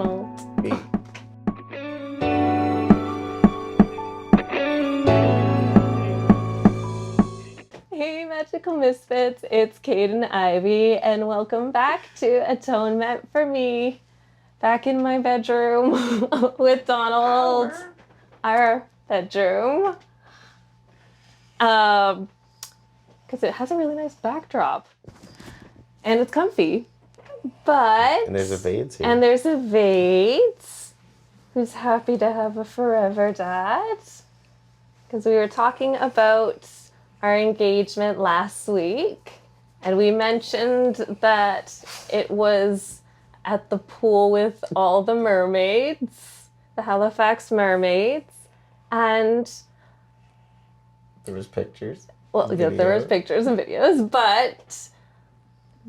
Donald. Me. Hey, Magical Misfits, it's Kaidain Ivy, and welcome back to Atonement for Me. Back in my bedroom with Donald. Our bedroom. Because it has a really nice backdrop. And it's comfy. But... And there's a Vades here. And there's a Vades, who's happy to have a forever dad. Because we were talking about our engagement last week, and we mentioned that it was at the pool with all the mermaids, the Halifax mermaids, and there was pictures. Well, yeah, there was pictures and videos, but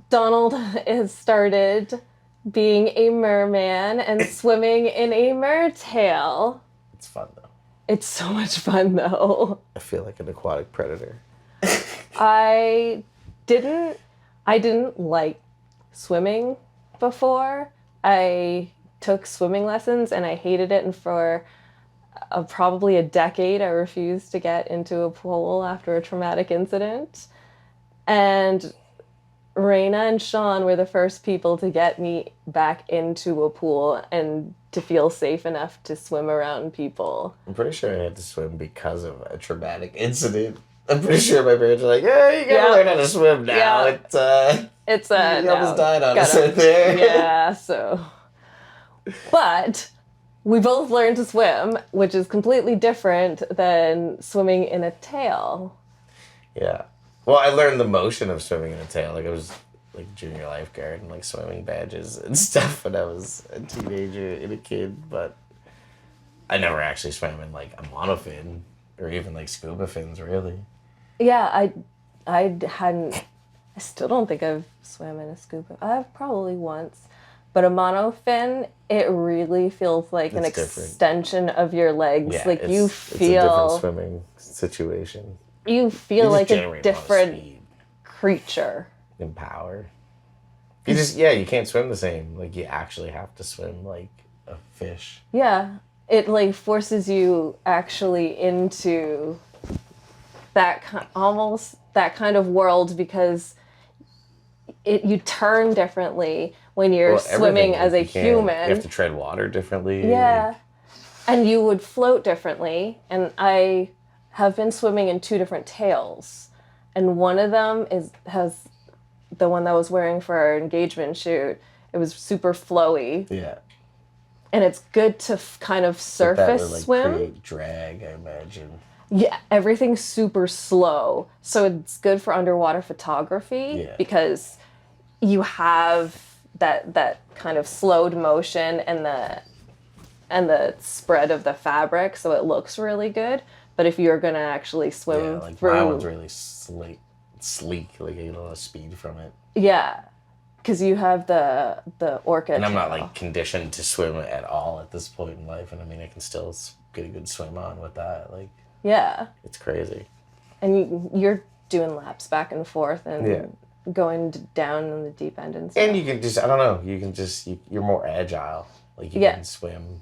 Donald has started being a merman and swimming in a mertail. It's fun though. It's so much fun though. I feel like an aquatic predator. I didn't like swimming before. I took swimming lessons and I hated it, and for probably a decade I refused to get into a pool after a traumatic incident. And Raina and Sean were the first people to get me back into a pool and to feel safe enough to swim around people. I'm pretty sure I had to swim because of a traumatic incident. I'm pretty sure my parents were like, "Yeah, you gotta learn how to swim now." Yeah. You almost died on us right there. Yeah, so. But we both learned to swim, which is completely different than swimming in a tail. Yeah. Well, I learned the motion of swimming in a tail. Like, I was like junior lifeguard and like swimming badges and stuff when I was a teenager and a kid, but I never actually swam in like a monofin or even like scuba fins, really. Yeah, I still don't think I've swam in a scuba. I've probably once. But a monofin, it really feels like an extension of your legs. Yeah, like you feel... It's a different swimming situation. You feel like a different creature. And power. You can't swim the same. Like, you actually have to swim like a fish. Yeah. It, like, forces you actually into almost that kind of world, because you turn differently when you're swimming as a human. You have to tread water differently. Yeah. And you would float differently. And I have been swimming in 2 different tails. And one of them has the one that I was wearing for our engagement shoot. It was super flowy. Yeah. And it's good to kind of surface that would, swim. Create drag, I imagine. Yeah, everything's super slow. So it's good for underwater photography because you have that kind of slowed motion and the spread of the fabric, so it looks really good. But if you're gonna actually swim through, my one's really sleek, like I get a lot of speed from it. Yeah, because you have the orca. And I'm not like conditioned to swim at all at this point in life, and I mean I can still get a good swim on with that. Like, yeah, it's crazy. And you're doing laps back and forth and going down in the deep end and stuff. And you can just, I don't know, you're more agile. Like, you can swim.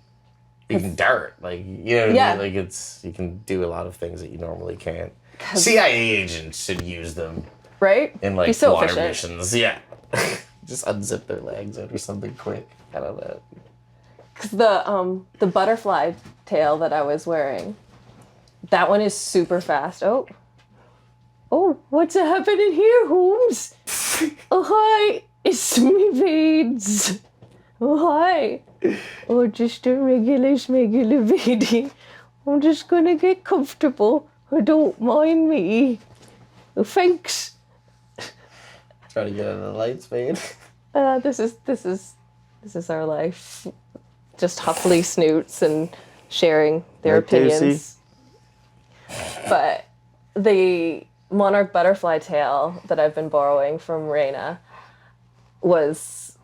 You can dart, like, you know what I mean? Like, you can do a lot of things that you normally can't. CIA agents should use them. Right? In, like, water missions. Yeah. Just unzip their legs out or something quick. I don't know. Because the butterfly tail that I was wearing, that one is super fast. Oh, what's happening here, Holmes? Oh, hi. It's me, Vades. Oh, hi. Oh, just a regular lady. I'm just gonna get comfortable. Don't mind me. Oh, thanks. Try to get out of the lights, man. This is our life. Just huffly snoots and sharing their opinions. But the monarch butterfly tail that I've been borrowing from Raina was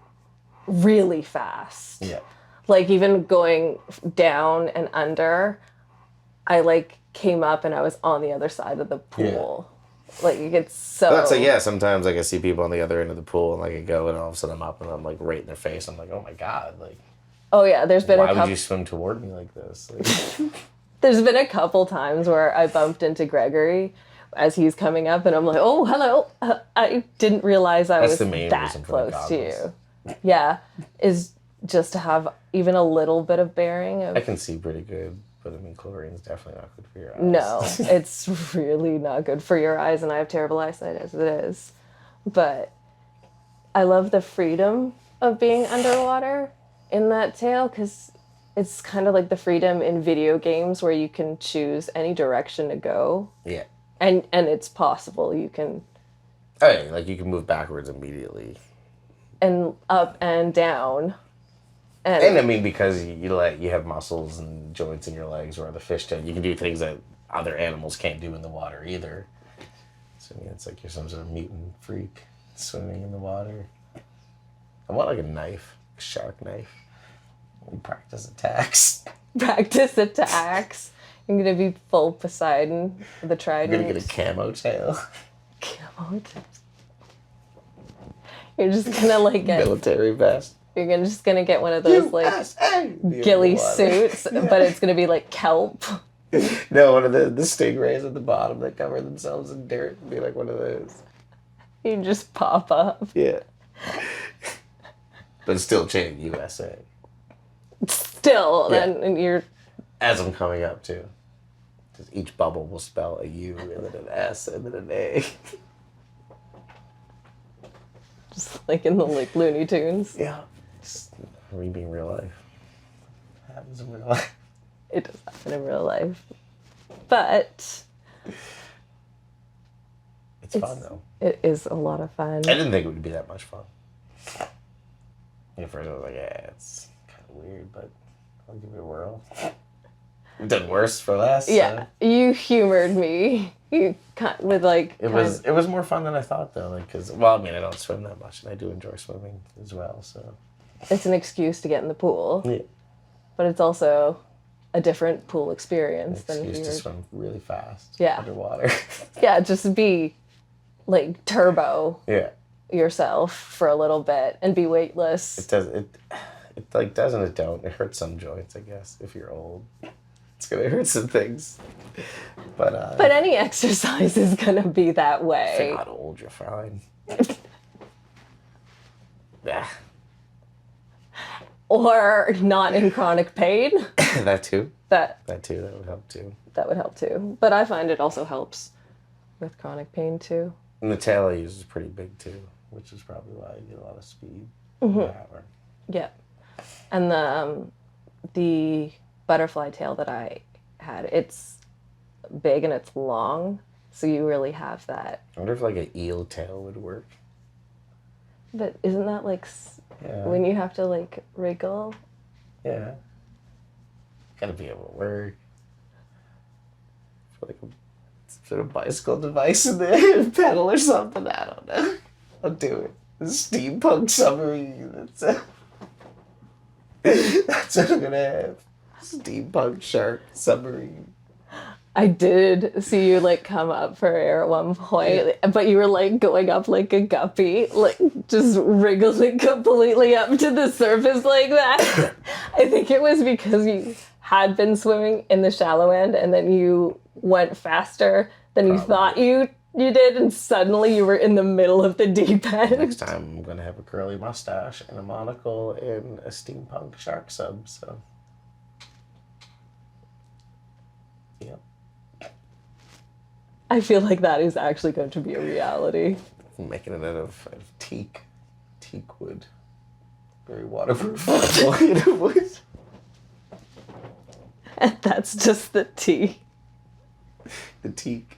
really fast. Yeah. Like, even going down and under, I like came up and I was on the other side of the pool. Yeah. Like, it's so... That's like, yeah, sometimes like I see people on the other end of the pool and like I go and all of a sudden I'm up and I'm like right in their face. I'm like, oh my God. Like, Oh yeah, there's been Why a couple. would you swim toward me like this? Like, There's been a couple times where I bumped into Gregory as he's coming up, and I'm like, "Oh, hello." I didn't realize I that's was the main that reason for the close to goggles. you. Yeah, is just to have even a little bit of bearing of I can see pretty good, but I mean, chlorine's definitely not good for your eyes. no, it's really not good for your eyes, and I have terrible eyesight as it is. But I love the freedom of being underwater in that tail because it's kind of like the freedom in video games where you can choose any direction to go, Yeah. and it's possible you can Oh, yeah, like you can move backwards immediately. and up and down, And I mean, because you have muscles and joints in your legs, or the fish don't, you can do things that other animals can't do in the water either. So I mean, it's like you're some sort of mutant freak swimming in the water. I want like a knife, a shark knife. We practice attacks. practice attacks. I'm gonna be full Poseidon with the I'm trident. gonna get a camo tail. You're just gonna like get. Military vest. You're just gonna get one of those like USA! ghillie suits, but it's gonna be like kelp. No, one of the stingrays at the bottom that cover themselves in dirt. Be like one of those. You just pop up. Yeah. But still chanting USA. Still, Yeah. then you're As I'm coming up too. Because each bubble will spell a U and then an S and then an A. just like in the like Looney Tunes. Yeah. Just me being real life. Happens in real life. It does happen in real life, but It's fun though. it is a lot of fun. I didn't think it would be that much fun. At first I was like, yeah, it's kind of weird, but I'll give it a whirl. I've done worse for less. Yeah, you humored me. You with like It was more fun than I thought though, like because I mean I don't swim that much and I do enjoy swimming as well, so it's an excuse to get in the pool, yeah, but it's also a different pool experience than if excuse to you're swim really fast Yeah. underwater. yeah, just be like turbo Yeah, yourself for a little bit and be weightless. it like doesn't it don't it hurts some joints I guess if you're old. It's gonna hurt some things, but any exercise is gonna be that if way. you're not old, you're fine. Yeah, Or not in chronic pain. that too. That That would help too. that would help too. But I find it also helps with chronic pain too. And the tail I use is pretty big too, which is probably why you get a lot of speed. Power. Yeah. And the butterfly tail that I had, it's big and it's long, so you really have that. I wonder if like an eel tail would work. But isn't that like Yeah. when you have to like wriggle? Yeah. Gotta be able to work. For like a sort of bicycle device in there, pedal or something. I don't know. I'll do it. A steampunk submarine. That's what I'm gonna have. Steampunk shark submarine. I did see you like come up for air at one point, but you were like going up like a guppy, like just wriggling completely up to the surface like that. I think it was because you had been swimming in the shallow end and then you went faster than you thought you did, and suddenly you were in the middle of the deep end. Next time I'm gonna have a curly mustache and a monocle and a steampunk shark sub, so. Yep. I feel like that is actually going to be a reality. I'm making it out of teak wood. Very waterproof. Wood. And that's just the tea. The teak.